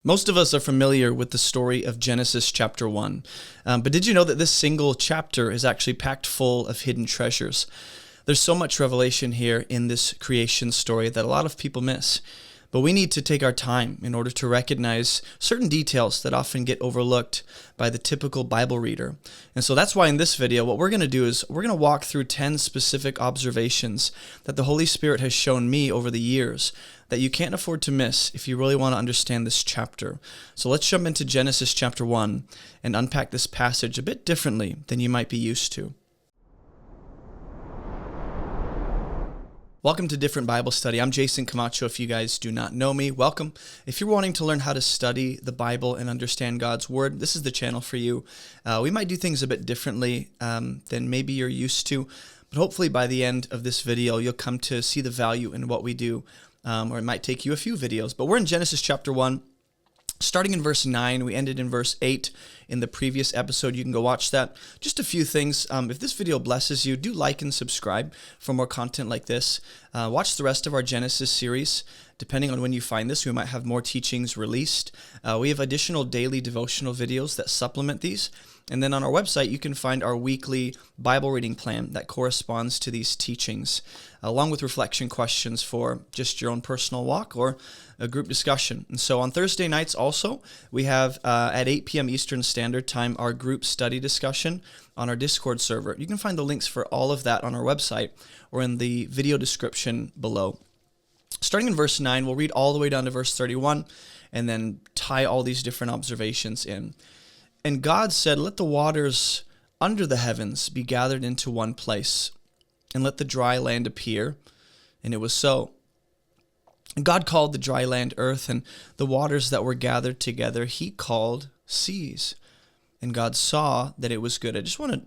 Most of us are familiar with the story of Genesis chapter 1, but did you know that this single chapter is actually packed full of hidden treasures? There's so much revelation here in this creation story that a lot of people miss, but we need to take our time in order to recognize certain details that often get overlooked by the typical Bible reader. And so that's why in this video, what we're going to do is we're going to walk through 10 specific observations that the Holy Spirit has shown me over the years that you can't afford to miss if you really want to understand this chapter. So let's jump into Genesis chapter 1 and unpack this passage a bit differently than you might be used to. Welcome to Different Bible Study. I'm Jason Camacho. If you guys do not know me, welcome. If you're wanting to learn how to study the Bible and understand God's Word, this is the channel for you. We might do things a bit differently than maybe you're used to, but hopefully by the end of this video, you'll come to see the value in what we do, or it might take you a few videos. But we're in Genesis chapter 1. Starting in verse 9, we ended in verse 8 in the previous episode. You can go watch that. Just a few things. If this video blesses you, do like and subscribe for more content like this. Watch the rest of our Genesis series. Depending on when you find this, we might have more teachings released. We have additional daily devotional videos that supplement these. And then on our website, you can find our weekly Bible reading plan that corresponds to these teachings, along with reflection questions for just your own personal walk or a group discussion. And so on Thursday nights also, we have at 8 p.m. Eastern Standard Time, our group study discussion on our Discord server. You can find the links for all of that on our website or in the video description below. Starting in verse 9, we'll read all the way down to verse 31 and then tie all these different observations in. And God said, "Let the waters under the heavens be gathered into one place, and let the dry land appear." And it was so. And God called the dry land earth, and the waters that were gathered together he called seas. And God saw that it was good. I just want to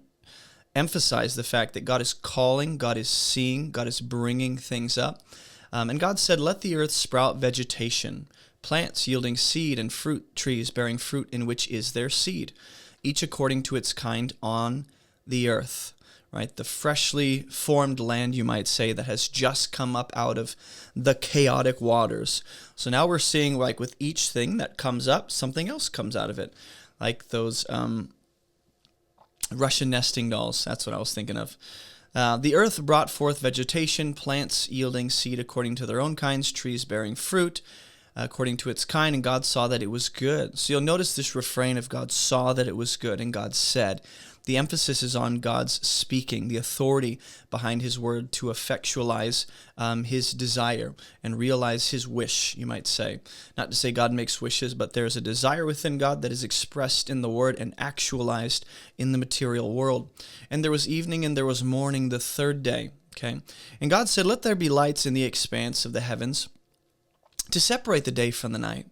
emphasize the fact that God is calling, God is seeing, God is bringing things up. And God said, "Let the earth sprout vegetation, plants yielding seed, and fruit trees bearing fruit in which is their seed, each according to its kind on the earth." Right? The freshly formed land, you might say, that has just come up out of the chaotic waters. So now we're seeing, like with each thing that comes up, something else comes out of it. Like those Russian nesting dolls. That's what I was thinking of. The earth brought forth vegetation, plants yielding seed according to their own kinds, trees bearing fruit according to its kind, and God saw that it was good. So you'll notice this refrain of God saw that it was good, and God said. The emphasis is on God's speaking, the authority behind his word to effectualize his desire and realize his wish, you might say. Not to say God makes wishes, but there's a desire within God that is expressed in the word and actualized in the material world. And there was evening and there was morning the third day. Okay, and God said, "Let there be lights in the expanse of the heavens to separate the day from the night."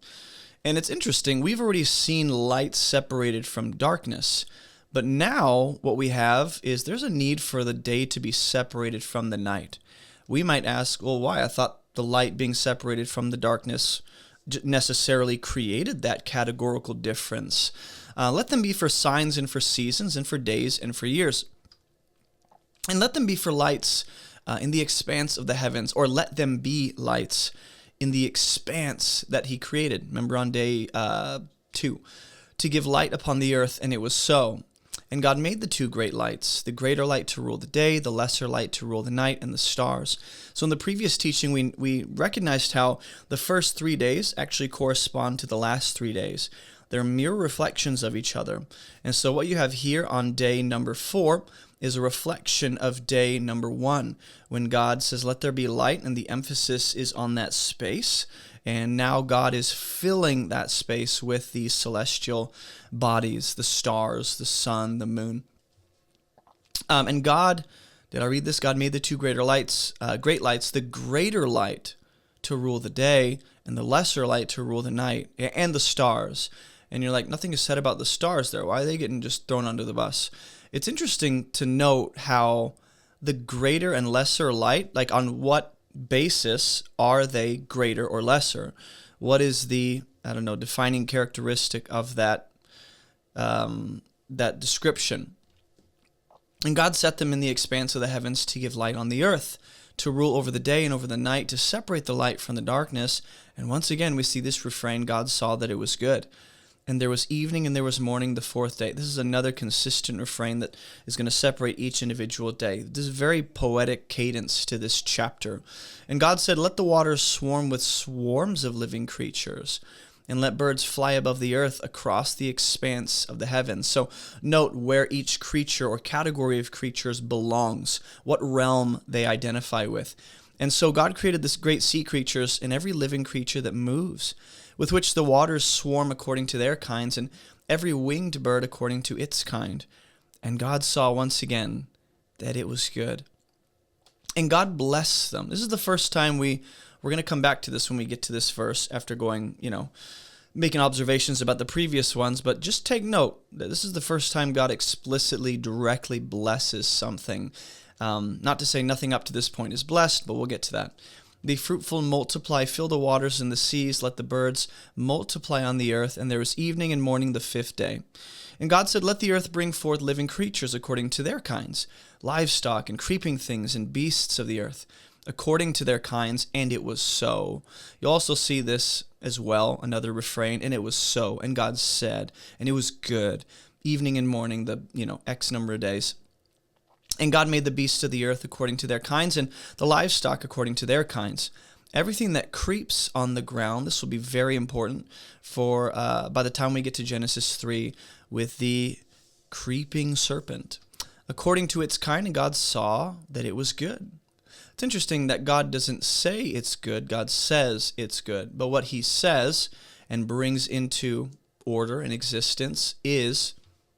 And it's interesting, we've already seen light separated from darkness. But now what we have is there's a need for the day to be separated from the night. We might ask, well, why? I thought the light being separated from the darkness necessarily created that categorical difference. Let them be for signs and for seasons and for days and for years. And let them be for lights in the expanse of the heavens, or let them be lights in the expanse that he created. Remember on day 2, to give light upon the earth, and it was so. And God made the two great lights, the greater light to rule the day, the lesser light to rule the night, and the stars. So in the previous teaching, we recognized how the first 3 days actually correspond to the last 3 days. They're mere reflections of each other. And so what you have here on day number 4 is a reflection of day number 1, when God says, "Let there be light," and the emphasis is on that space. And now God is filling that space with these celestial bodies, the stars, the sun, the moon. And God, did I read this? God made the two great lights, the greater light to rule the day and the lesser light to rule the night, and the stars. And you're like, nothing is said about the stars there. Why are they getting just thrown under the bus? It's interesting to note how the greater and lesser light, like on what basis are they greater or lesser? What is the, defining characteristic of that description? And God set them in the expanse of the heavens to give light on the earth, to rule over the day and over the night, to separate the light from the darkness. And once again, we see this refrain, God saw that it was good. And there was evening and there was morning the fourth day. This is another consistent refrain that is going to separate each individual day. There's a very poetic cadence to this chapter. And God said, let the waters swarm with swarms of living creatures, and let birds fly above the earth across the expanse of the heavens. So note where each creature or category of creatures belongs, what realm they identify with. And so God created this great sea creatures and every living creature that moves, with which the waters swarm according to their kinds, and every winged bird according to its kind. And God saw once again that it was good. And God blessed them. This is the first time we're going to come back to this when we get to this verse after going, making observations about the previous ones, but just take note that this is the first time God explicitly, directly blesses something. Not to say nothing up to this point is blessed, but we'll get to that. Be fruitful and multiply, fill the waters and the seas, let the birds multiply on the earth. And there was evening and morning the fifth day. And God said, let the earth bring forth living creatures according to their kinds, livestock and creeping things and beasts of the earth, according to their kinds, and it was so. You also see this as well, another refrain, and it was so, and God said, and it was good, evening and morning, the, X number of days. And God made the beasts of the earth according to their kinds, and the livestock according to their kinds. Everything that creeps on the ground, this will be very important for by the time we get to Genesis 3 with the creeping serpent, according to its kind, and God saw that it was good. It's interesting that God doesn't say it's good, God says it's good. But what he says and brings into order and existence is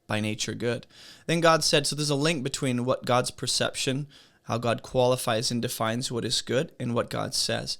by nature good. Then God said, so there's a link between what God's perception, how God qualifies and defines what is good, and what God says.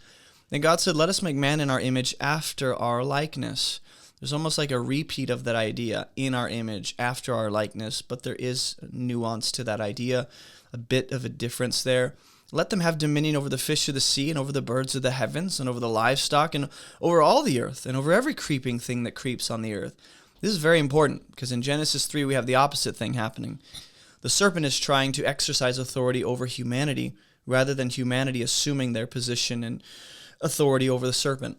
Then God said, let us make man in our image after our likeness. There's almost like a repeat of that idea, in our image, after our likeness, but there is nuance to that idea, a bit of a difference there. Let them have dominion over the fish of the sea, and over the birds of the heavens, and over the livestock, and over all the earth, and over every creeping thing that creeps on the earth. This is very important, because in Genesis 3 we have the opposite thing happening. The serpent is trying to exercise authority over humanity, rather than humanity assuming their position and authority over the serpent.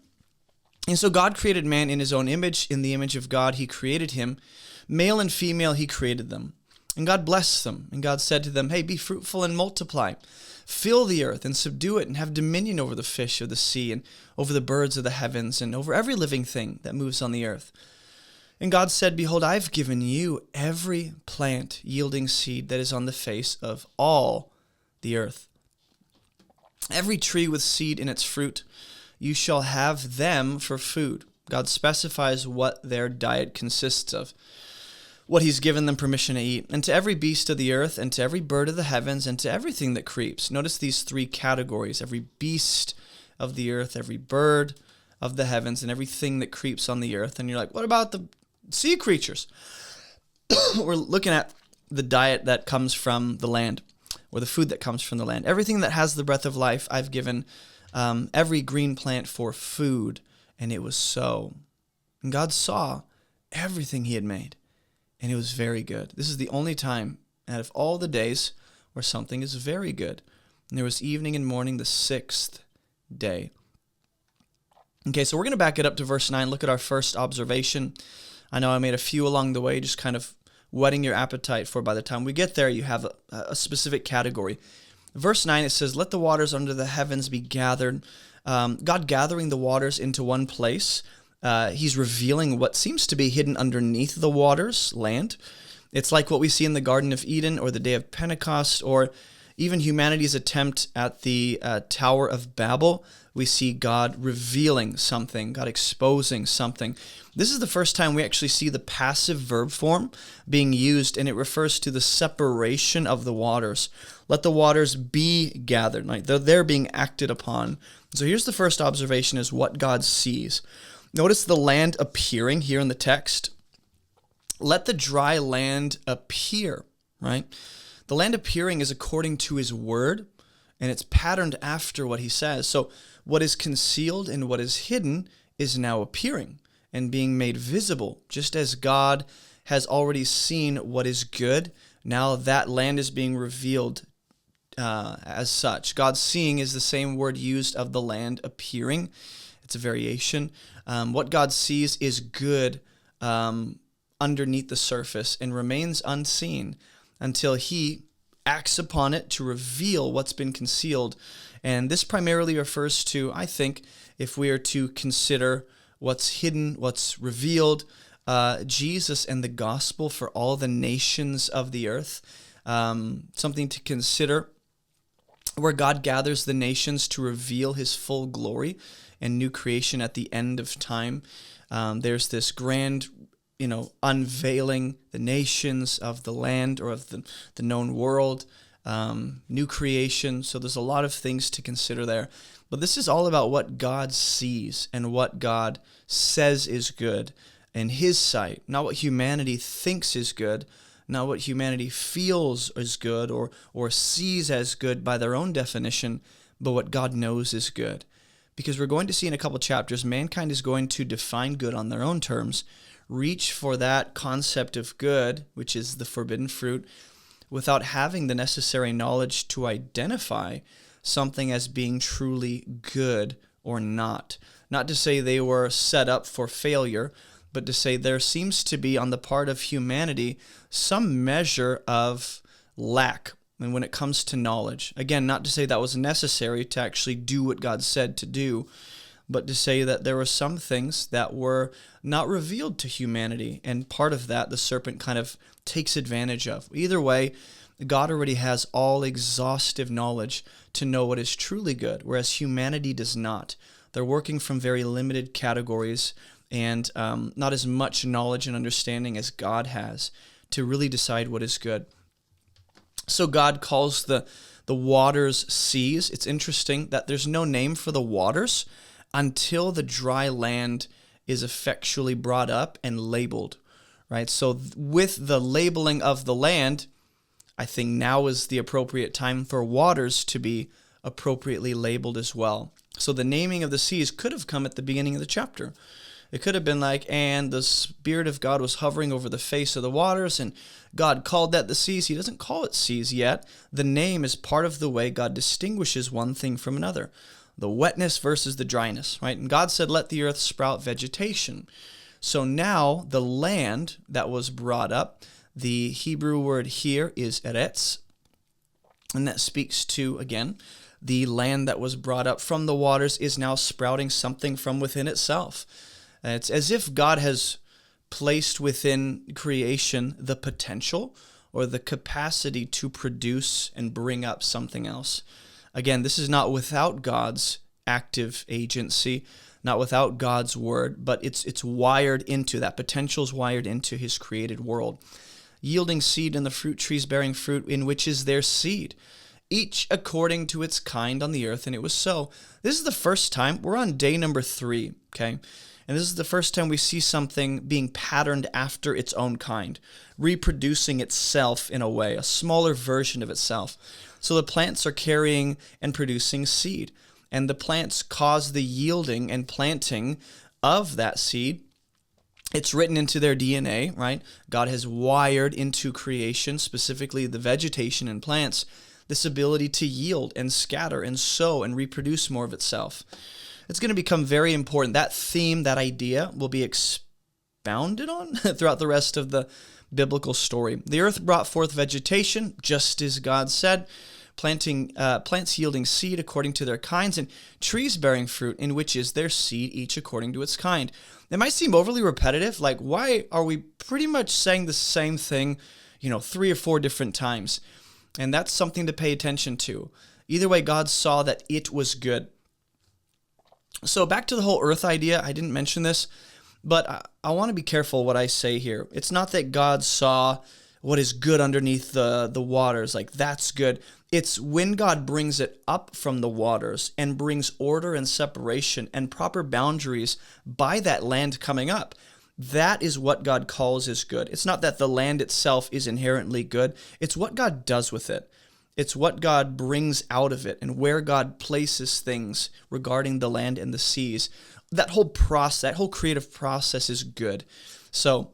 And so God created man in his own image. In the image of God he created him. Male and female he created them. And God blessed them. And God said to them, hey, be fruitful and multiply. Fill the earth and subdue it, and have dominion over the fish of the sea, and over the birds of the heavens, and over every living thing that moves on the earth. And God said, behold, I've given you every plant yielding seed that is on the face of all the earth. Every tree with seed in its fruit, you shall have them for food. God specifies what their diet consists of, what he's given them permission to eat. And to every beast of the earth, and to every bird of the heavens, and to everything that creeps. Notice these three categories: every beast of the earth, every bird of the heavens, and everything that creeps on the earth. And you're like, what about the sea creatures? We're looking at the diet that comes from the land, or the food that comes from the land. Everything that has the breath of life, I've given every green plant for food, and it was so. And God saw everything he had made, and it was very good. This is the only time out of all the days where something is very good. And there was evening and morning the sixth day. Okay, so we're going to back it up to verse 9. Look at our first observation. I know I made a few along the way, just kind of whetting your appetite for by the time we get there, you have a specific category. Verse 9, it says, let the waters under the heavens be gathered. God gathering the waters into one place. He's revealing what seems to be hidden underneath the waters, land. It's like what we see in the Garden of Eden, or the day of Pentecost, or even humanity's attempt at the Tower of Babel. We see God revealing something, God exposing something. This is the first time we actually see the passive verb form being used, and it refers to the separation of the waters. Let the waters be gathered. Like they're being acted upon. So here's the first observation, is what God sees. Notice the land appearing here in the text. Let the dry land appear, right? The land appearing is according to his word, and it's patterned after what he says. So what is concealed and what is hidden is now appearing and being made visible. Just as God has already seen what is good, now that land is being revealed as such. God seeing is the same word used of the land appearing. It's a variation. What God sees is good underneath the surface and remains unseen until he acts upon it to reveal what's been concealed. And this primarily refers to, I think, if we are to consider what's hidden, what's revealed, Jesus and the gospel for all the nations of the earth. Something to consider where God gathers the nations to reveal his full glory and new creation at the end of time. There's this grand, unveiling the nations of the land or of the known world, new creation. So there's a lot of things to consider there. But this is all about what God sees and what God says is good in his sight, not what humanity thinks is good, not what humanity feels is good or sees as good by their own definition, but what God knows is good. Because we're going to see in a couple chapters, mankind is going to define good on their own terms, reach for that concept of good, which is the forbidden fruit, without having the necessary knowledge to identify something as being truly good or not. Not to say they were set up for failure, but to say there seems to be on the part of humanity some measure of lack and when it comes to knowledge. Again, not to say that was necessary to actually do what God said to do, but to say that there were some things that were not revealed to humanity, and part of that the serpent kind of takes advantage of. Either way, God already has all exhaustive knowledge to know what is truly good, whereas humanity does not. They're working from very limited categories and not as much knowledge and understanding as God has to really decide what is good. So God calls the waters seas. It's interesting that there's no name for the waters until the dry land is effectually brought up and labeled, right? So with the labeling of the land, I think now is the appropriate time for waters to be appropriately labeled as well. So the naming of the seas could have come at the beginning of the chapter. It could have been like, and the Spirit of God was hovering over the face of the waters, and God called that the seas. He doesn't call it seas yet. The name is part of the way God distinguishes one thing from another. The wetness versus the dryness, right? And God said, let the earth sprout vegetation. So now the land that was brought up, the Hebrew word here is eretz, and that speaks to, again, the land that was brought up from the waters is now sprouting something from within itself. It's as if God has placed within creation the potential or the capacity to produce and bring up something else. Again, this is not without God's active agency, not without God's word, but it's wired into, that potential is wired into his created world. Yielding seed in the fruit trees bearing fruit in which is their seed, each according to its kind on the earth, and it was so. This is the first time, we're on day number 3, okay? And this is the first time we see something being patterned after its own kind, reproducing itself in a way, a smaller version of itself. So the plants are carrying and producing seed, and the plants cause the yielding and planting of that seed. It's written into their DNA, right? God has wired into creation, specifically the vegetation and plants, this ability to yield and scatter and sow and reproduce more of itself. It's going to become very important. That theme, that idea will be expounded on throughout the rest of the biblical story. The earth brought forth vegetation, just as God said, plants yielding seed according to their kinds, and trees bearing fruit, in which is their seed, each according to its kind. It might seem overly repetitive, like why are we pretty much saying the same thing, 3 or 4 different times? And that's something to pay attention to. Either way, God saw that it was good. So back to the whole earth idea, I didn't mention this, but I want to be careful what I say here. It's not that God saw what is good underneath the waters, like that's good. It's when God brings it up from the waters and brings order and separation and proper boundaries by that land coming up. That is what God calls as good. It's not that the land itself is inherently good. It's what God does with it. It's what God brings out of it and where God places things regarding the land and the seas. That whole process, that whole creative process is good. So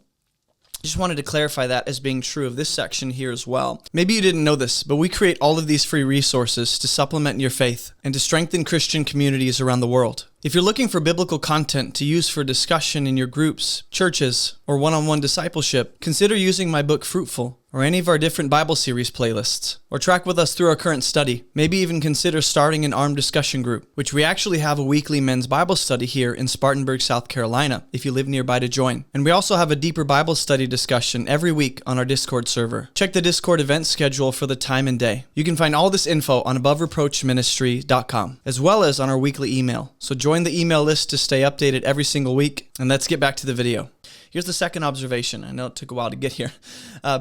Just wanted to clarify that as being true of this section here as well. Maybe you didn't know this, but we create all of these free resources to supplement your faith and to strengthen Christian communities around the world. If you're looking for biblical content to use for discussion in your groups, churches, or one-on-one discipleship, consider using my book Fruitful, or any of our different Bible series playlists, or track with us through our current study. Maybe even consider starting an ARM discussion group, which we actually have a weekly men's Bible study here in Spartanburg, South Carolina, if you live nearby to join. And we also have a deeper Bible study discussion every week on our Discord server. Check the Discord event schedule for the time and day. You can find all this info on abovereproachministry.com, as well as on our weekly email. So join the email list to stay updated every single week, and let's get back to the video. Here's the second observation. I know it took a while to get here.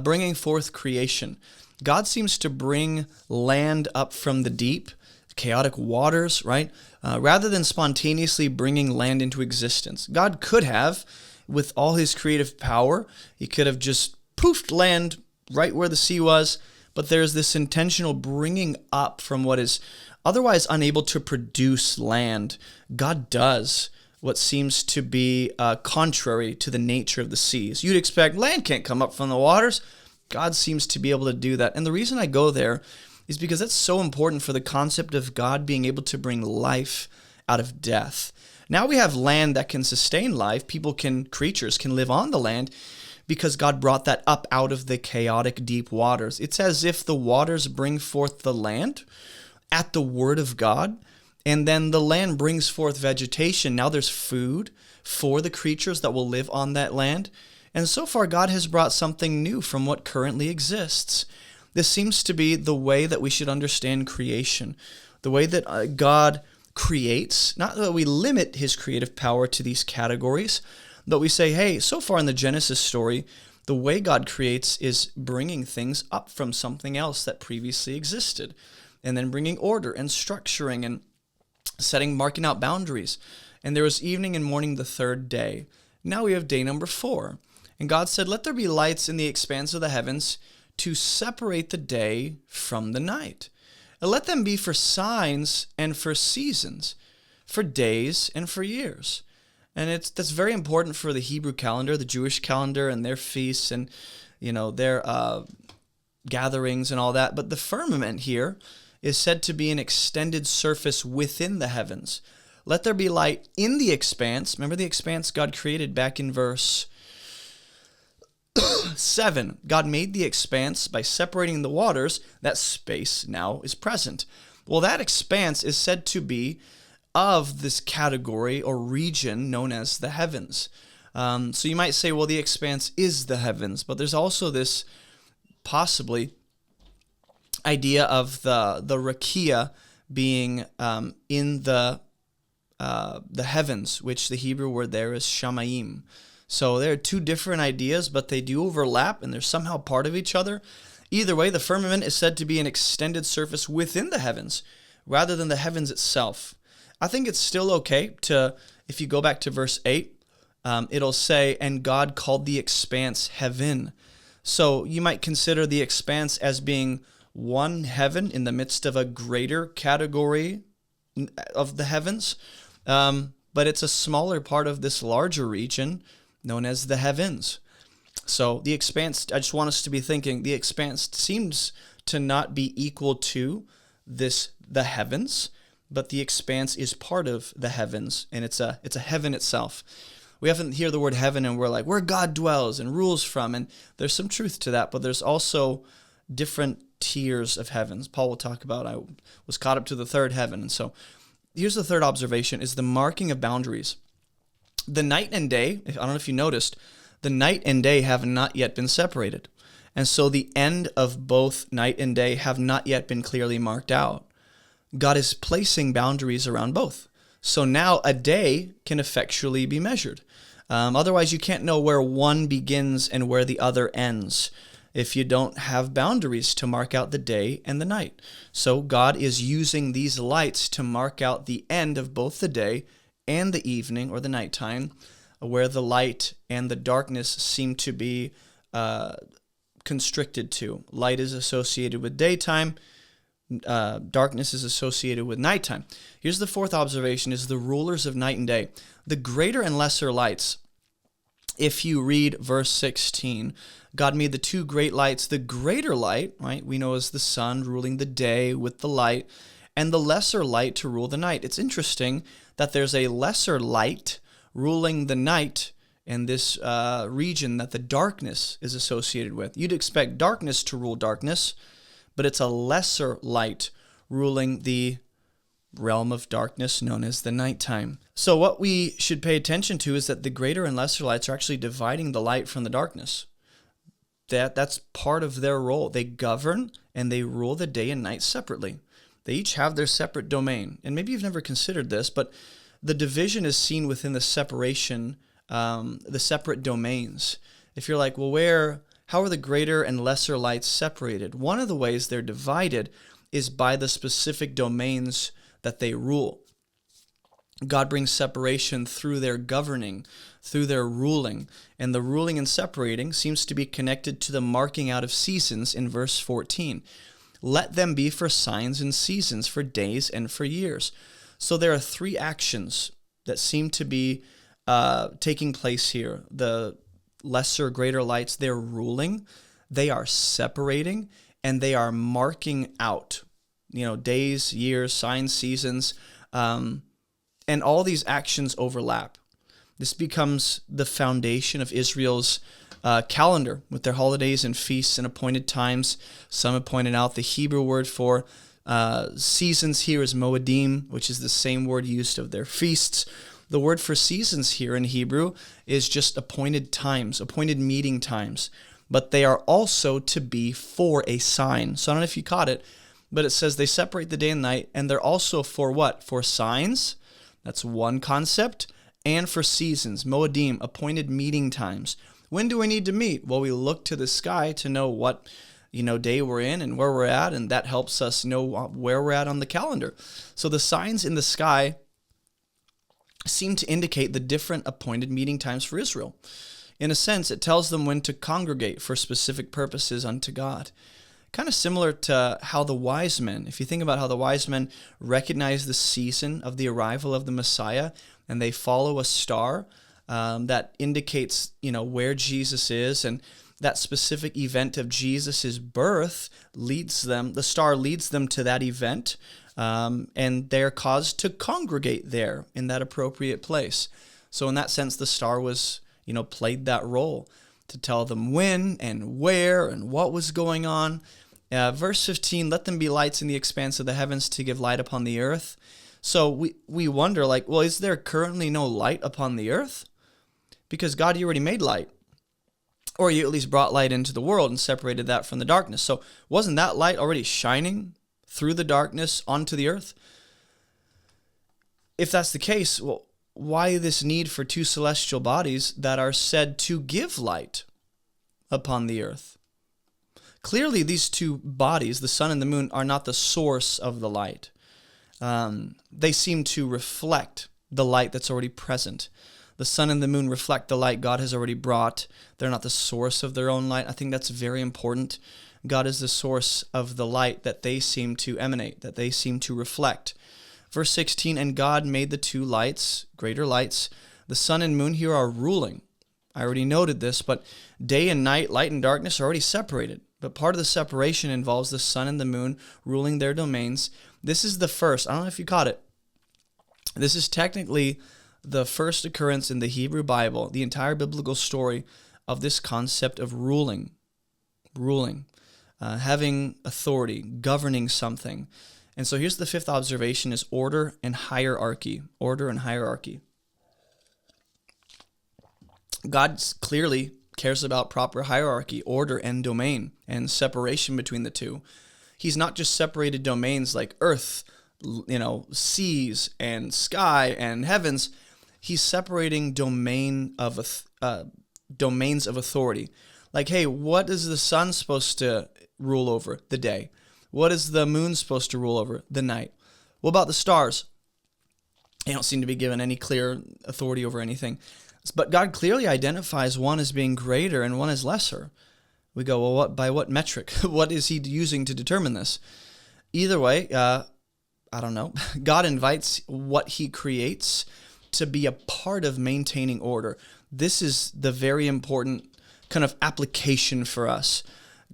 Bringing forth creation. God seems to bring land up from the deep, chaotic waters, right? Rather than spontaneously bringing land into existence. God could have, with all his creative power, he could have just poofed land right where the sea was, but there's this intentional bringing up from what is otherwise unable to produce land. God does what seems to be contrary to the nature of the seas. You'd expect land can't come up from the waters. God seems to be able to do that. And the reason I go there is because that's so important for the concept of God being able to bring life out of death. Now we have land that can sustain life. Creatures can live on the land because God brought that up out of the chaotic deep waters. It's as if the waters bring forth the land at the word of God, and then the land brings forth vegetation. Now there's food for the creatures that will live on that land. And so far, God has brought something new from what currently exists. This seems to be the way that we should understand creation, the way that God creates, not that we limit his creative power to these categories, but we say, hey, so far in the Genesis story, the way God creates is bringing things up from something else that previously existed, and then bringing order and structuring and marking out boundaries. And there was evening and morning the third day. Now we have day number 4. And God said, let there be lights in the expanse of the heavens to separate the day from the night. And let them be for signs and for seasons, for days and for years. And that's very important for the Hebrew calendar, the Jewish calendar, and their feasts and their gatherings and all that. But the firmament here is said to be an extended surface within the heavens. Let there be light in the expanse. Remember the expanse God created back in verse 7. God made the expanse by separating the waters. That space now is present. Well, that expanse is said to be of this category or region known as the heavens. So you might say, well, the expanse is the heavens, but there's also this possibly idea of the rakia being in the heavens, which the Hebrew word there is shamayim. So there are two different ideas, but they do overlap, and they're somehow part of each other. Either way, the firmament is said to be an extended surface within the heavens, rather than the heavens itself. I think it's still okay if you go back to verse 8, it'll say, and God called the expanse heaven. So you might consider the expanse as being one heaven in the midst of a greater category of the heavens, but it's a smaller part of this larger region known as the heavens. So the expanse, I just want us to be thinking, the expanse seems to not be equal to the heavens, but the expanse is part of the heavens, and it's a heaven itself. We often hear the word heaven and we're like, where God dwells and rules from, and there's some truth to that, but there's also different tiers of heavens. Paul will talk about, I was caught up to the third heaven. And so here's the third observation, is the marking of boundaries. The night and day, I don't know if you noticed, the night and day have not yet been separated. And so the end of both night and day have not yet been clearly marked out. God is placing boundaries around both. So now a day can effectually be measured. Otherwise, you can't know where one begins and where the other ends if you don't have boundaries to mark out the day and the night. So God is using these lights to mark out the end of both the day and the evening or the nighttime, where the light and the darkness seem to be constricted to. Light is associated with daytime, darkness is associated with nighttime. Here's the fourth observation, is the rulers of night and day. The greater and lesser lights If you read verse 16, God made the two great lights, the greater light, right, we know as the sun ruling the day with the light, and the lesser light to rule the night. It's interesting that there's a lesser light ruling the night in this region that the darkness is associated with. You'd expect darkness to rule darkness, but it's a lesser light ruling the realm of darkness known as the nighttime. So what we should pay attention to is that the greater and lesser lights are actually dividing the light from the darkness. That's part of their role. They govern and they rule the day and night separately. They each have their separate domain. And maybe you've never considered this, but the division is seen within the separation, the separate domains. If you're like, well, how are the greater and lesser lights separated? One of the ways they're divided is by the specific domains that they rule. God brings separation through their governing, through their ruling. And the ruling and separating seems to be connected to the marking out of seasons in verse 14. Let them be for signs and seasons, for days and for years. So there are three actions that seem to be taking place here. The lesser, greater lights, they're ruling, they are separating, and they are marking out, days, years, signs, seasons, and all these actions overlap. This becomes the foundation of Israel's calendar with their holidays and feasts and appointed times. Some have pointed out the Hebrew word for seasons here is moedim, which is the same word used of their feasts. The word for seasons here in Hebrew is just appointed times, appointed meeting times, but they are also to be for a sign. So I don't know if you caught it, but it says they separate the day and night, and they're also for what? For signs. That's one concept. And for seasons, moedim, appointed meeting times. When do we need to meet? Well, we look to the sky to know what day we're in and where we're at, and that helps us know where we're at on the calendar. So the signs in the sky seem to indicate the different appointed meeting times for Israel. In a sense, it tells them when to congregate for specific purposes unto God. Kind of similar to how the wise men, if you think about how the wise men recognize the season of the arrival of the Messiah, and they follow a star that indicates, where Jesus is, and that specific event of Jesus' birth the star leads them to that event, and they're caused to congregate there in that appropriate place. So in that sense, the star was, played that role to tell them when and where and what was going on. Verse 15, let them be lights in the expanse of the heavens to give light upon the earth. So we wonder, is there currently no light upon the earth? Because God, you already made light. Or you at least brought light into the world and separated that from the darkness. So wasn't that light already shining through the darkness onto the earth? If that's the case, well, why this need for two celestial bodies that are said to give light upon the earth? Clearly, these two bodies, the sun and the moon, are not the source of the light. They seem to reflect the light that's already present. The sun and the moon reflect the light God has already brought. They're not the source of their own light. I think that's very important. God is the source of the light that they seem to emanate, that they seem to reflect. Verse 16, and God made the two lights, greater lights. The sun and moon here are ruling. I already noted this, but day and night, light and darkness are already separated. But part of the separation involves the sun and the moon ruling their domains. This is the first. I don't know if you caught it. This is technically the first occurrence in the Hebrew Bible, the entire biblical story of this concept of ruling, having authority, governing something. And so here's the fifth observation is order and hierarchy. Order and hierarchy. God clearly cares about proper hierarchy, order and domain, and separation between the two. He's not just separated domains like earth, seas and sky and heavens. He's separating domains of authority. Like, hey, what is the sun supposed to rule over? The day. What is the moon supposed to rule over? The night. What about the stars? They don't seem to be given any clear authority over anything. But God clearly identifies one as being greater and one as lesser. We go, well, by what metric? What is he using to determine this? Either way, I don't know. God invites what he creates to be a part of maintaining order. this is the very important kind of application for us.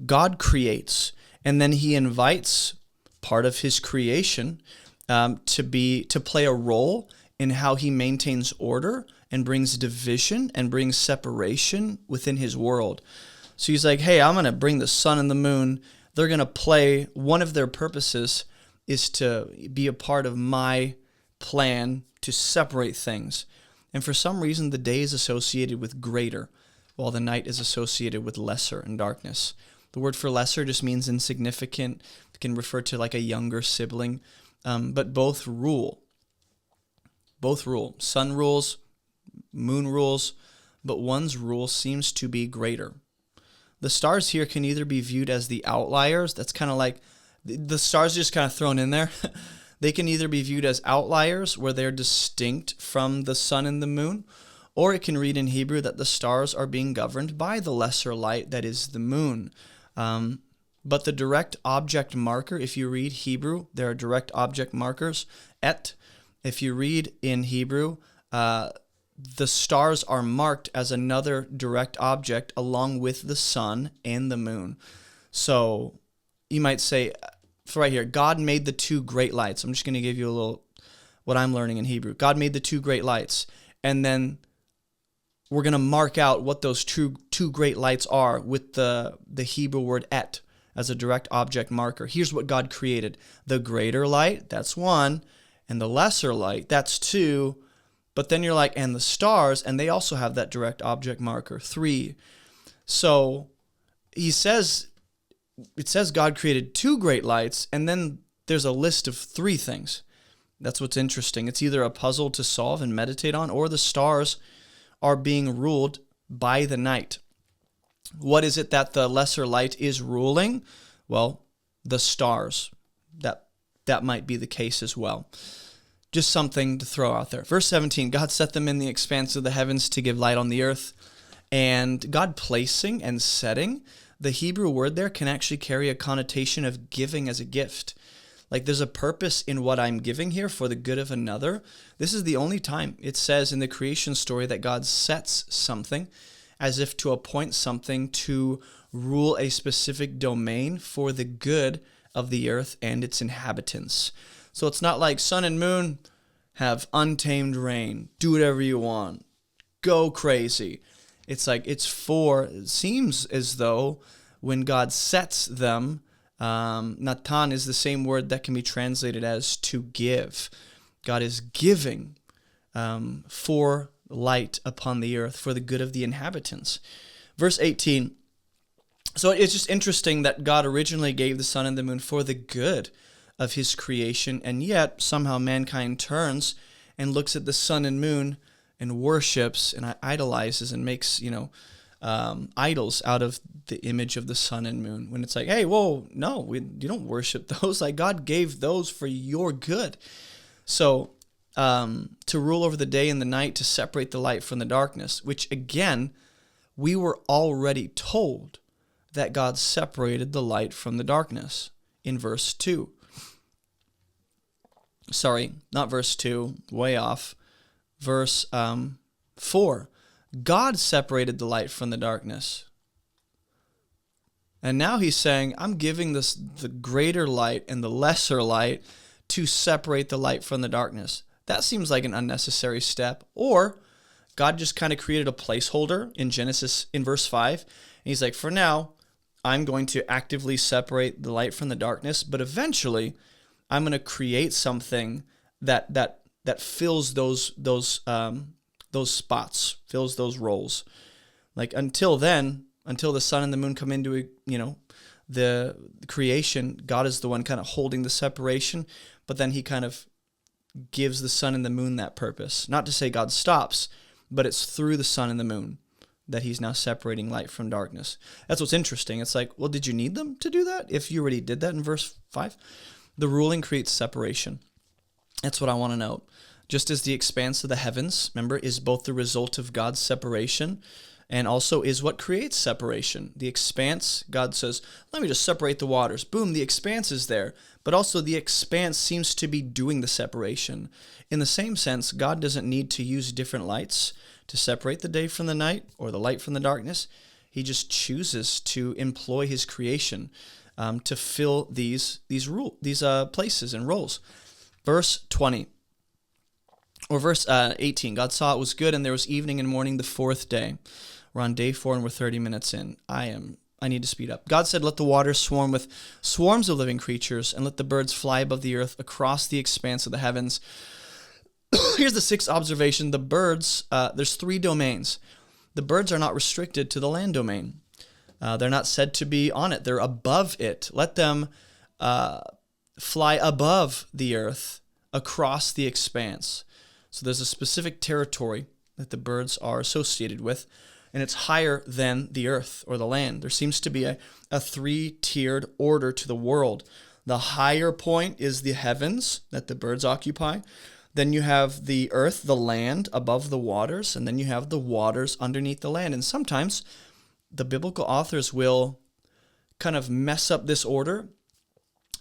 God creates, and then he invites part of his creation to play a role in how he maintains order and brings division and brings separation within his world. So he's like, hey, I'm going to bring the sun and the moon. They're going to play, one of their purposes is to be a part of my plan to separate things. And for some reason, the day is associated with greater, while the night is associated with lesser and darkness. The word for lesser just means insignificant. It can refer to like a younger sibling, but both rule. Both rule. Sun rules, moon rules, but one's rule seems to be greater. The stars here can either be viewed as the outliers. That's kind of like the stars just kind of thrown in there. They can either be viewed as outliers, where they're distinct from the sun and the moon, or it can read in Hebrew that the stars are being governed by the lesser light that is the moon. But the direct object marker, if you read Hebrew, there are direct object markers, et. If you read in Hebrew, the stars are marked as another direct object along with the sun and the moon. So you might say, for right here, God made the two great lights. I'm just going to give you a little what I'm learning in Hebrew. God made the two great lights. And then we're going to mark out what those two great lights are with the Hebrew word et as a direct object marker. Here's what God created. The greater light, that's one, and the lesser light, that's two. But then you're like, and the stars, and they also have that direct object marker, three. So it says God created two great lights, and then there's a list of three things. That's what's interesting. It's either a puzzle to solve and meditate on, or the stars are being ruled by the night. What is it that the lesser light is ruling? Well, the stars. That might be the case as well. Just something to throw out there. Verse 17, God set them in the expanse of the heavens to give light on the earth. And God placing and setting, the Hebrew word there can actually carry a connotation of giving as a gift. Like there's a purpose in what I'm giving here for the good of another. This is the only time it says in the creation story that God sets something as if to appoint something to rule a specific domain for the good of the earth and its inhabitants. So it's not like sun and moon have untamed reign. Do whatever you want. Go crazy. It's like it seems as though when God sets them, Natan is the same word that can be translated as to give. God is giving for light upon the earth for the good of the inhabitants. Verse 18. So it's just interesting that God originally gave the sun and the moon for the good of his creation, and yet somehow mankind turns and looks at the sun and moon and worships and idolizes and makes, idols out of the image of the sun and moon. When it's like, hey, whoa, no, you don't worship those. Like God gave those for your good. So to rule over the day and the night, to separate the light from the darkness, which again, we were already told that God separated the light from the darkness in verse 2. Sorry, not verse 2, way off. Verse 4. God separated the light from the darkness. And now he's saying, I'm giving the greater light and the lesser light to separate the light from the darkness. That seems like an unnecessary step. Or God just kind of created a placeholder in Genesis in verse 5. And he's like, for now, I'm going to actively separate the light from the darkness, but eventually I'm going to create something that fills those spots, fills those roles. Like until then, until the sun and the moon come into the creation, God is the one kind of holding the separation, but then he kind of gives the sun and the moon that purpose. Not to say God stops, but it's through the sun and the moon that he's now separating light from darkness. That's what's interesting. It's like, well, did you need them to do that if you already did that in verse 5? The ruling creates separation. That's what I want to note. Just as the expanse of the heavens, remember, is both the result of God's separation and also is what creates separation. The expanse, God says, let me just separate the waters. Boom, the expanse is there. But also the expanse seems to be doing the separation. In the same sense, God doesn't need to use different lights to separate the day from the night or the light from the darkness. He just chooses to employ his creation to fill these places and roles. Verse 20. Or verse 18, God saw it was good, and there was evening and morning the fourth day. We're on day 4, and we're 30 minutes in. I need to speed up. God said, let the waters swarm with swarms of living creatures, and let the birds fly above the earth across the expanse of the heavens. Here's the sixth observation. The birds, there's 3 domains. The birds are not restricted to the land domain. They're not said to be on it. They're above it. Let them fly above the earth across the expanse. So there's a specific territory that the birds are associated with, and it's higher than the earth or the land. There seems to be a 3-tiered order to the world. The higher point is the heavens that the birds occupy. Then you have the earth, the land, above the waters, and then you have the waters underneath the land. And sometimes the biblical authors will kind of mess up this order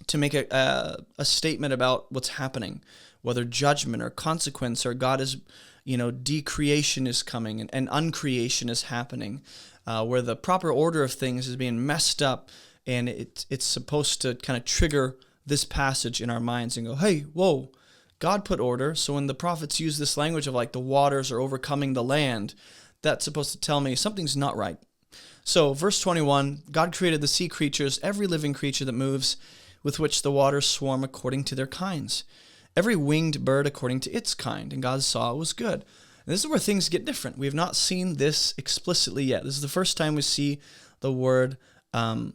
to make a statement about what's happening, whether judgment or consequence or God is, decreation is coming and uncreation is happening, where the proper order of things is being messed up, and it's supposed to kind of trigger this passage in our minds and go, hey, whoa, God put order. So when the prophets use this language of like the waters are overcoming the land, that's supposed to tell me something's not right. So verse 21, God created the sea creatures, every living creature that moves, with which the waters swarm according to their kinds, every winged bird according to its kind, and God saw it was good. And this is where things get different. We have not seen this explicitly yet. This is the first time we see the word for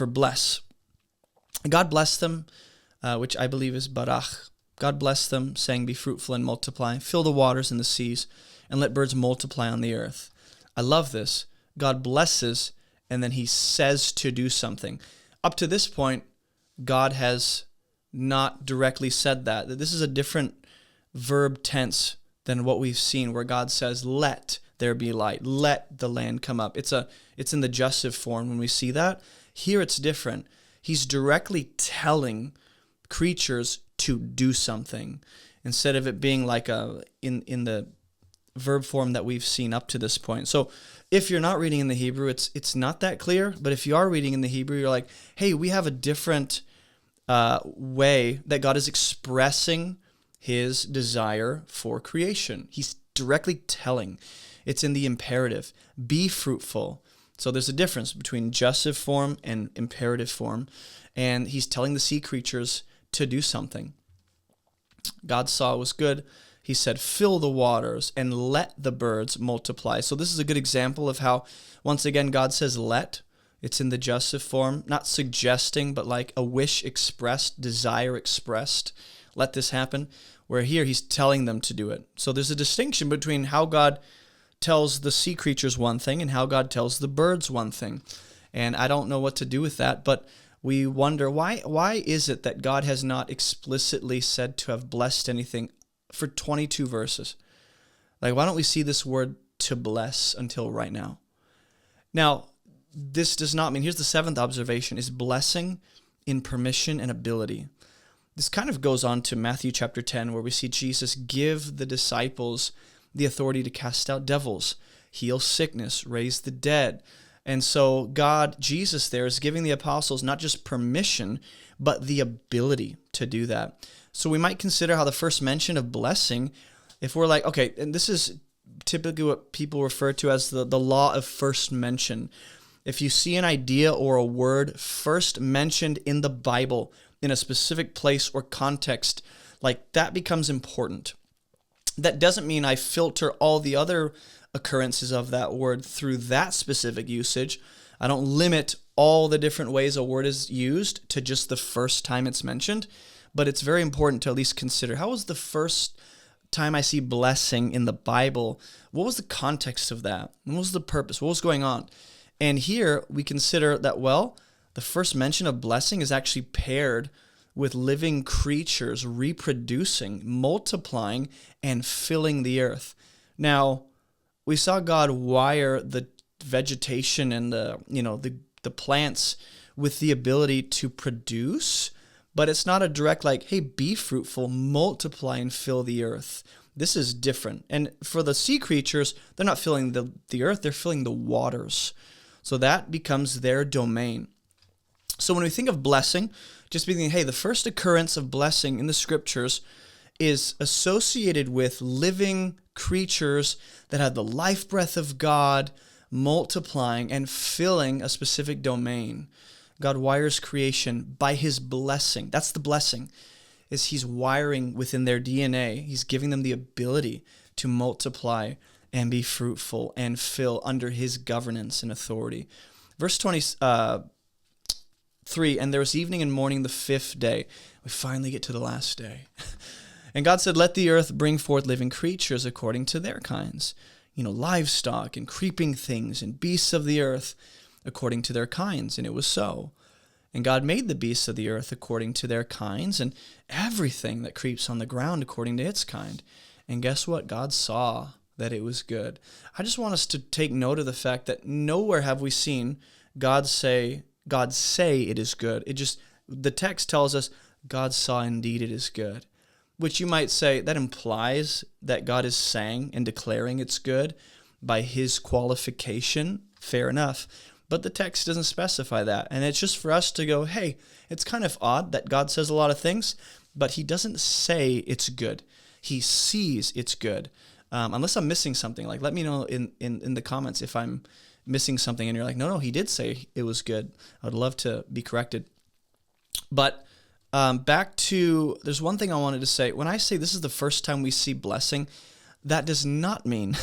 bless. God blessed them, which I believe is barach. God blessed them, saying, be fruitful and multiply, fill the waters and the seas, and let birds multiply on the earth. I love this. God blesses, and then he says to do something. Up to this point, God has not directly said that. This is a different verb tense than what we've seen, where God says, let there be light, let the land come up. It's in the jussive form when we see that. Here it's different. He's directly telling creatures to do something, instead of it being like in the verb form that we've seen up to this point. So if you're not reading in the Hebrew, it's not that clear. But if you are reading in the Hebrew, you're like, hey, we have a different way that God is expressing his desire for creation. He's directly telling. It's in the imperative. Be fruitful. So there's a difference between jussive form and imperative form. And he's telling the sea creatures to do something. God saw it was good. He said, fill the waters and let the birds multiply. So this is a good example of how, once again, God says let. It's in the jussive form, not suggesting, but like a wish expressed, desire expressed. Let this happen. Where here he's telling them to do it. So there's a distinction between how God tells the sea creatures one thing and how God tells the birds one thing. And I don't know what to do with that, but we wonder why is it that God has not explicitly said to have blessed anything for 22 verses? Like, why don't we see this word to bless until right now? Now, this does not mean, here's the 7th observation, is blessing in permission and ability. This kind of goes on to Matthew chapter 10, where we see Jesus give the disciples the authority to cast out devils, heal sickness, raise the dead. And so Jesus there is giving the apostles not just permission, but the ability to do that. So we might consider how the first mention of blessing, if we're like, okay, and this is typically what people refer to as the law of first mention. If you see an idea or a word first mentioned in the Bible in a specific place or context, like that becomes important. That doesn't mean I filter all the other occurrences of that word through that specific usage. I don't limit all the different ways a word is used to just the first time it's mentioned, but it's very important to at least consider, how was the first time I see blessing in the Bible? What was the context of that? What was the purpose? What was going on? And here we consider that, well, the first mention of blessing is actually paired with living creatures reproducing, multiplying, and filling the earth. Now, we saw God wire the vegetation and the plants with the ability to produce, but it's not a direct like, hey, be fruitful, multiply, and fill the earth. This is different. And for the sea creatures, they're not filling the earth, they're filling the waters. So that becomes their domain. So when we think of blessing, just be thinking, hey, the first occurrence of blessing in the scriptures is associated with living creatures that have the life breath of God multiplying and filling a specific domain. God wires creation by his blessing. That's the blessing, is he's wiring within their DNA. He's giving them the ability to multiply and be fruitful and fill under his governance and authority. Verse 23, and there was evening and morning the fifth day. We finally get to the last day. And God said, let the earth bring forth living creatures according to their kinds. Livestock and creeping things and beasts of the earth according to their kinds. And it was so. And God made the beasts of the earth according to their kinds, and everything that creeps on the ground according to its kind. And guess what? God saw that it was good. I just want us to take note of the fact that nowhere have we seen God say it is good. The text tells us God saw indeed it is good. Which you might say, that implies that God is saying and declaring it's good by his qualification. Fair enough. But the text doesn't specify that. And it's just for us to go, hey, it's kind of odd that God says a lot of things, but he doesn't say it's good. He sees it's good. Unless I'm missing something. Like, let me know in the comments if I'm missing something and you're like, no, he did say it was good. I would love to be corrected. But back to, there's one thing I wanted to say. When I say this is the first time we see blessing, that does not mean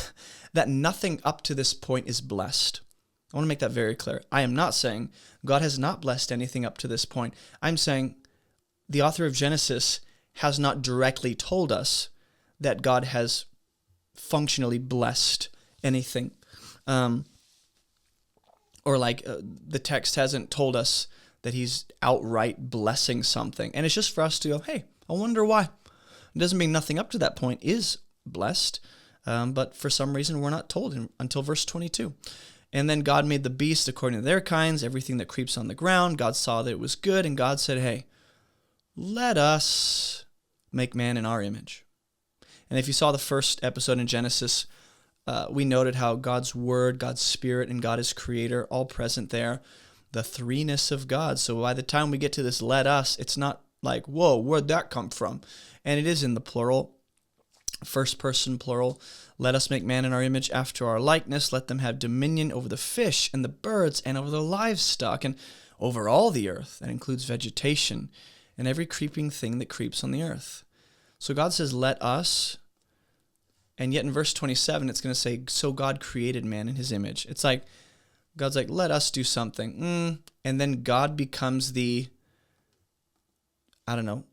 that nothing up to this point is blessed. I want to make that very clear. I am not saying God has not blessed anything up to this point. I'm saying the author of Genesis has not directly told us that God has functionally blessed anything. The text hasn't told us that he's outright blessing something. And it's just for us to go, hey, I wonder why. It doesn't mean nothing up to that point is blessed, but for some reason we're not told until verse 22. And then God made the beasts according to their kinds, everything that creeps on the ground. God saw that it was good, and God said, hey, let us make man in our image. And if you saw the first episode in Genesis, we noted how God's word, God's spirit, and God as creator, all present there. The threeness of God. So by the time we get to this let us, it's not like, whoa, where'd that come from? And it is in the plural, first person plural. Let us make man in our image after our likeness. Let them have dominion over the fish and the birds and over the livestock and over all the earth. That includes vegetation and every creeping thing that creeps on the earth. So God says, let us. And yet in verse 27, it's going to say, so God created man in his image. It's like, God's like, let us do something. And then God becomes the, I don't know,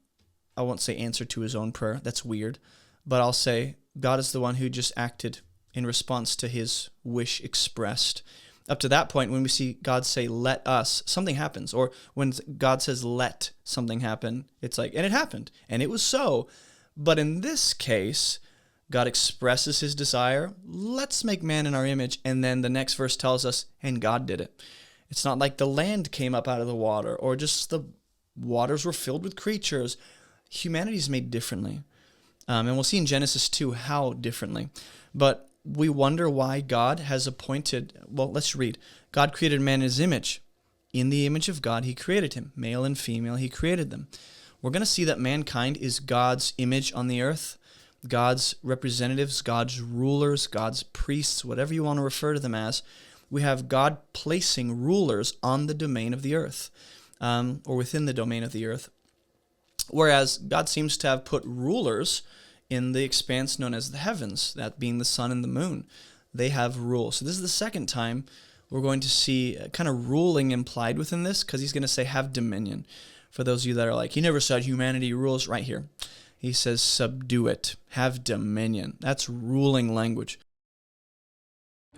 I won't say answer to his own prayer. That's weird. But I'll say God is the one who just acted in response to his wish expressed. Up to that point, when we see God say, let us, something happens. Or when God says, let something happen, it's like, and it happened. And it was so. But in this case, God expresses his desire, let's make man in our image, and then the next verse tells us, and God did it. It's not like the land came up out of the water, or just the waters were filled with creatures. Humanity is made differently. And we'll see in Genesis 2 how differently. But we wonder why God has appointed, well, let's read. God created man in his image. In the image of God, he created him. Male and female, he created them. We're going to see that mankind is God's image on the earth. God's representatives, God's rulers, God's priests, whatever you want to refer to them as. We have God placing rulers on the domain of the earth, or within the domain of the earth. Whereas God seems to have put rulers in the expanse known as the heavens, that being the sun and the moon. They have rule. So this is the second time we're going to see kind of ruling implied within this, because he's going to say have dominion. For those of you that are like, he never said humanity rules, right here. He says, subdue it, have dominion. That's ruling language.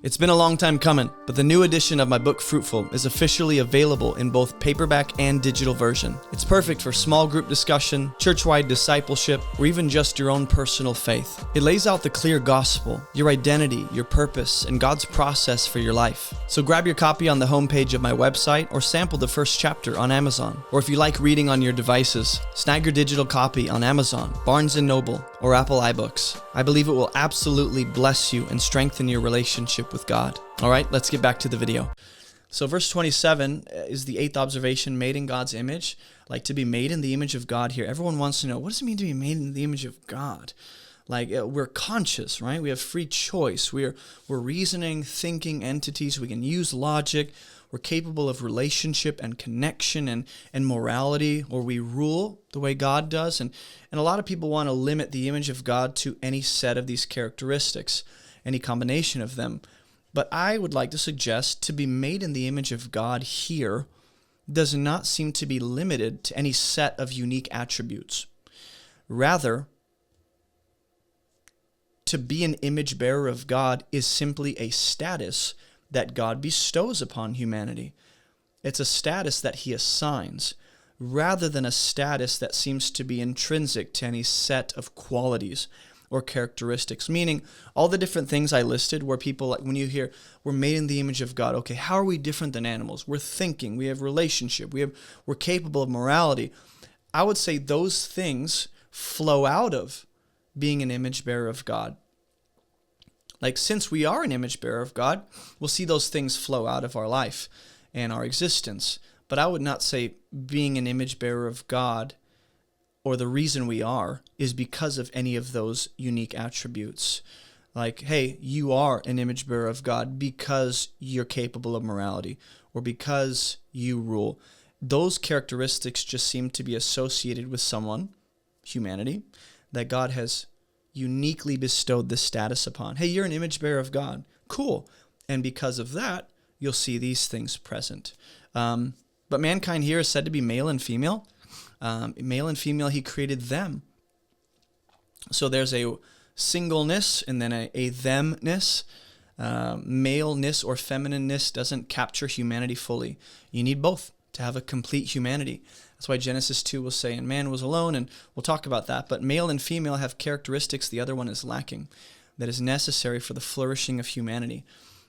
It's been a long time coming, but the new edition of my book, Fruitful, is officially available in both paperback and digital version. It's perfect for small group discussion, church-wide discipleship, or even just your own personal faith. It lays out the clear gospel, your identity, your purpose, and God's process for your life. So grab your copy on the homepage of my website or sample the first chapter on Amazon. Or if you like reading on your devices, snag your digital copy on Amazon, Barnes & Noble, or Apple iBooks. I believe it will absolutely bless you and strengthen your relationship with God. All right, let's get back to the video. So verse 27 is the 8th observation, made in God's image. Like, to be made in the image of God here. Everyone wants to know, what does it mean to be made in the image of God? Like, we're conscious, right? We have free choice. We're reasoning, thinking entities. We can use logic. We're capable of relationship and connection and morality, or we rule the way God does. And a lot of people want to limit the image of God to any set of these characteristics, any combination of them. But I would like to suggest to be made in the image of God here does not seem to be limited to any set of unique attributes. Rather, to be an image bearer of God is simply a status that God bestows upon humanity. It's a status that he assigns, rather than a status that seems to be intrinsic to any set of qualities or characteristics. Meaning, all the different things I listed where people, like when you hear, we're made in the image of God, okay, how are we different than animals? We're thinking, we have relationship, we're capable of morality. I would say those things flow out of being an image bearer of God. Like, since we are an image bearer of God, we'll see those things flow out of our life and our existence. But I would not say being an image bearer of God, or the reason we are, is because of any of those unique attributes. Like, hey, you are an image bearer of God because you're capable of morality, or because you rule. Those characteristics just seem to be associated with someone, humanity, that God has uniquely bestowed this status upon. Hey, you're an image bearer of God. Cool. And because of that, you'll see these things present. But mankind here is said to be male and female. Male and female, he created them. So there's a singleness and then a themness. Maleness or feminineness doesn't capture humanity fully. You need both to have a complete humanity. That's why Genesis 2 will say, and man was alone, and we'll talk about that. But male and female have characteristics the other one is lacking, that is necessary for the flourishing of humanity.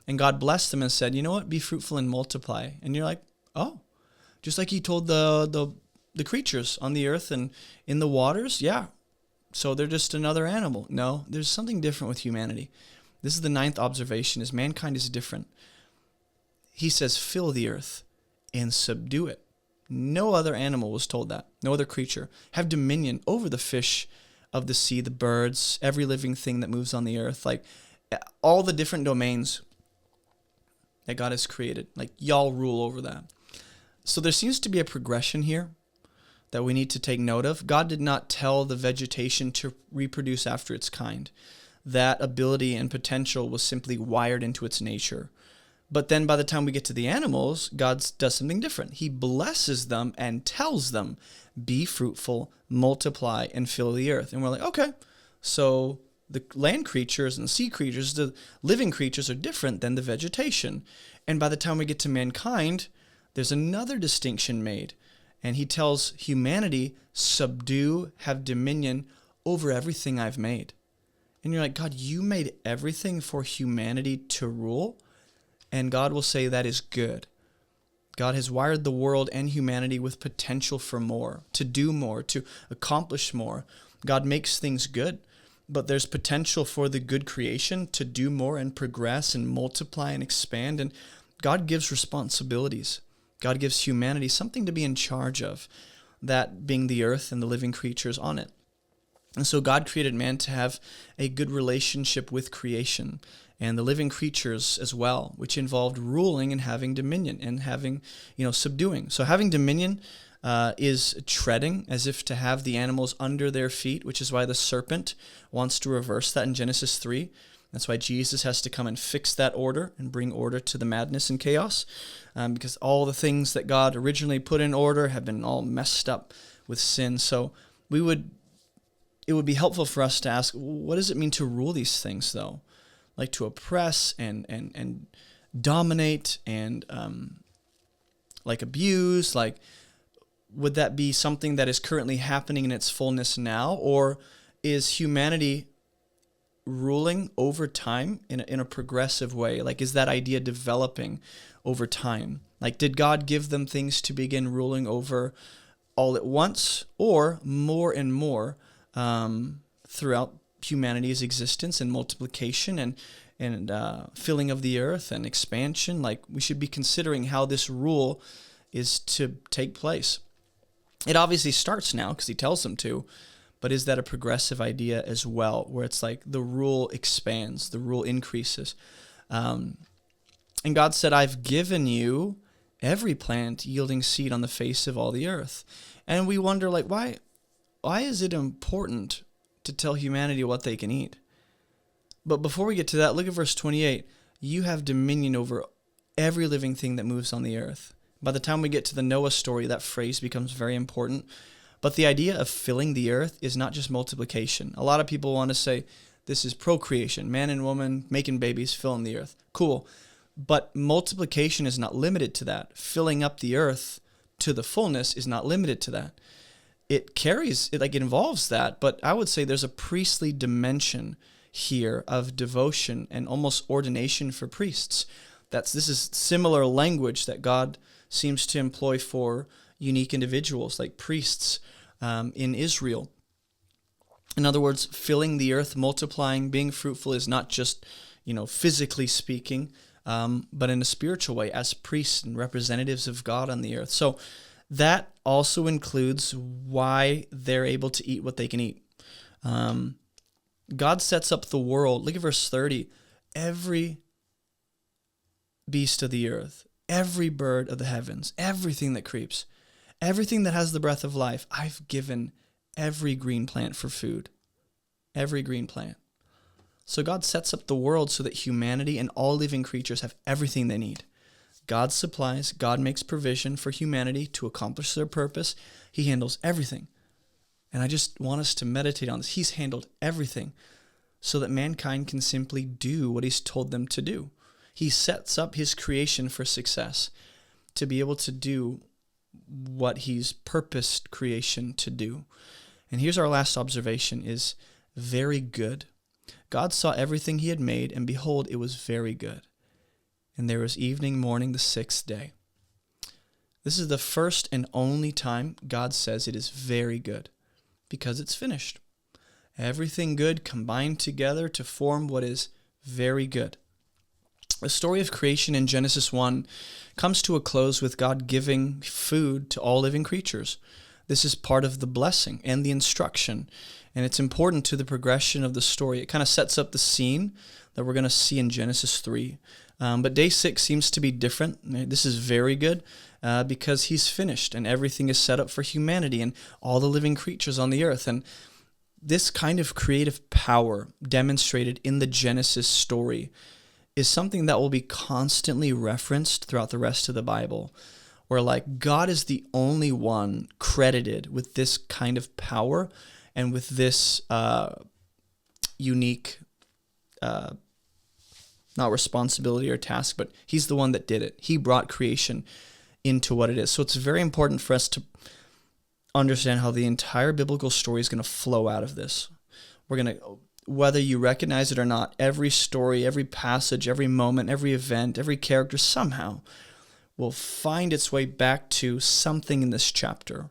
And God blessed them and said, you know what, be fruitful and multiply. And you're like, oh, just like he told the creatures on the earth and in the waters, yeah. So they're just another animal. No, there's something different with humanity. This is the 9th observation, is mankind is different. He says, fill the earth and subdue it. No other animal was told that. No other creature. Have dominion over the fish of the sea, the birds, every living thing that moves on the earth. Like, all the different domains that God has created. Like, y'all rule over that. So there seems to be a progression here that we need to take note of. God did not tell the vegetation to reproduce after its kind. That ability and potential was simply wired into its nature. But then by the time we get to the animals, God does something different. He blesses them and tells them, be fruitful, multiply, and fill the earth. And we're like, okay, so the land creatures and sea creatures, the living creatures, are different than the vegetation. And by the time we get to mankind, there's another distinction made. And he tells humanity, subdue, have dominion over everything I've made. And you're like, God, you made everything for humanity to rule? And God will say that is good. God has wired the world and humanity with potential for more, to do more, to accomplish more. God makes things good, but there's potential for the good creation to do more and progress and multiply and expand. And God gives responsibilities. God gives humanity something to be in charge of, that being the earth and the living creatures on it. And so God created man to have a good relationship with creation and the living creatures as well, which involved ruling and having dominion and having, subduing. So having dominion is treading, as if to have the animals under their feet, which is why the serpent wants to reverse that in Genesis 3. That's why Jesus has to come and fix that order and bring order to the madness and chaos, because all the things that God originally put in order have been all messed up with sin. So it would be helpful for us to ask, what does it mean to rule these things, though? Like to oppress and dominate and like abuse? Like, would that be something that is currently happening in its fullness now? Or is humanity ruling over time in a progressive way? Like, is that idea developing over time? Like, did God give them things to begin ruling over all at once, or more and more throughout humanity's existence and multiplication and filling of the earth and expansion. Like, we should be considering how this rule is to take place. It obviously starts now because he tells them to, but is that a progressive idea as well, where it's like the rule expands, the rule increases? And God said, I've given you every plant yielding seed on the face of all the earth. And we wonder, like, why is it important to tell humanity what they can eat? But before we get to that, look at verse 28. You have dominion over every living thing that moves on the earth. By the time we get to the Noah story, that phrase becomes very important. But the idea of filling the earth is not just multiplication. A lot of people want to say this is procreation, man and woman making babies, filling the earth. Cool. But multiplication is not limited to that. Filling up the earth to the fullness is not limited to that. It involves that, but I would say there's a priestly dimension here of devotion and almost ordination for priests. This is similar language that God seems to employ for unique individuals like priests in Israel. In other words, filling the earth, multiplying, being fruitful is not just, physically speaking, but in a spiritual way as priests and representatives of God on the earth. So that also includes why they're able to eat what they can eat. God sets up the world. Look at verse 30. Every beast of the earth, every bird of the heavens, everything that creeps, everything that has the breath of life, I've given every green plant for food. Every green plant. So God sets up the world so that humanity and all living creatures have everything they need. God supplies, God makes provision for humanity to accomplish their purpose. He handles everything. And I just want us to meditate on this. He's handled everything so that mankind can simply do what he's told them to do. He sets up his creation for success, to be able to do what he's purposed creation to do. And here's our last observation is very good. God saw everything he had made, and behold, it was very good. And there was evening, morning, the sixth day. This is the first and only time God says it is very good, because it's finished. Everything good combined together to form what is very good. The story of creation in Genesis 1 comes to a close with God giving food to all living creatures. This is part of the blessing and the instruction, and it's important to the progression of the story. It kind of sets up the scene that we're going to see in Genesis 3. But day 6 seems to be different. This is very good because he's finished and everything is set up for humanity and all the living creatures on the earth. And this kind of creative power demonstrated in the Genesis story is something that will be constantly referenced throughout the rest of the Bible, where like God is the only one credited with this kind of power and with this unique not responsibility or task, but he's the one that did it. He brought creation into what it is. So it's very important for us to understand how the entire biblical story is going to flow out of this. We're going to, whether you recognize it or not, every story, every passage, every moment, every event, every character somehow will find its way back to something in this chapter,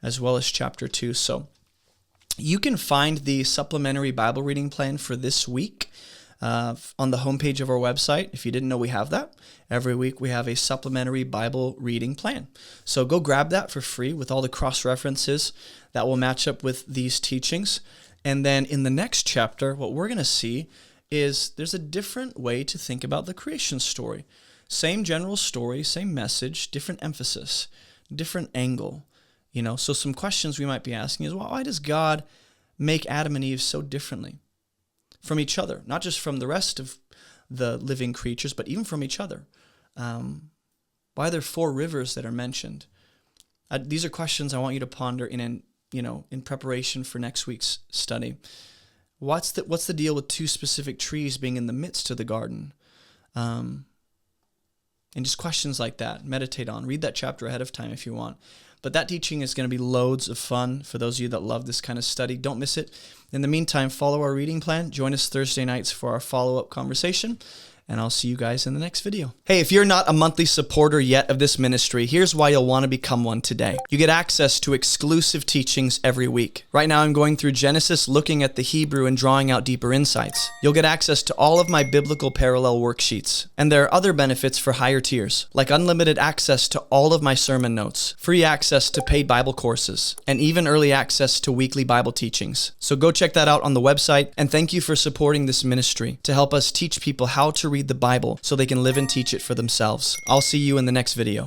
as well as chapter 2. So you can find the supplementary Bible reading plan for this week on the homepage of our website. If you didn't know we have that, every week we have a supplementary Bible reading plan. So go grab that for free with all the cross-references that will match up with these teachings. And then in the next chapter, what we're going to see is there's a different way to think about the creation story. Same general story, same message, different emphasis, different angle. So some questions we might be asking is, well, why does God make Adam and Eve so differently from each other? Not just from the rest of the living creatures, but even from each other. Why are there 4 rivers that are mentioned? These are questions I want you to ponder in preparation for next week's study. What's the deal with 2 specific trees being in the midst of the garden? And just questions like that. Meditate on. Read that chapter ahead of time if you want. But that teaching is going to be loads of fun for those of you that love this kind of study. Don't miss it. In the meantime, follow our reading plan. Join us Thursday nights for our follow-up conversation. and I'll see you guys in the next video. Hey, if you're not a monthly supporter yet of this ministry, here's why you'll want to become one today. You get access to exclusive teachings every week. Right now, I'm going through Genesis, looking at the Hebrew and drawing out deeper insights. You'll get access to all of my biblical parallel worksheets. And there are other benefits for higher tiers, like unlimited access to all of my sermon notes, free access to paid Bible courses, and even early access to weekly Bible teachings. So go check that out on the website, and thank you for supporting this ministry to help us teach people how to read the Bible so they can live and teach it for themselves. I'll see you in the next video.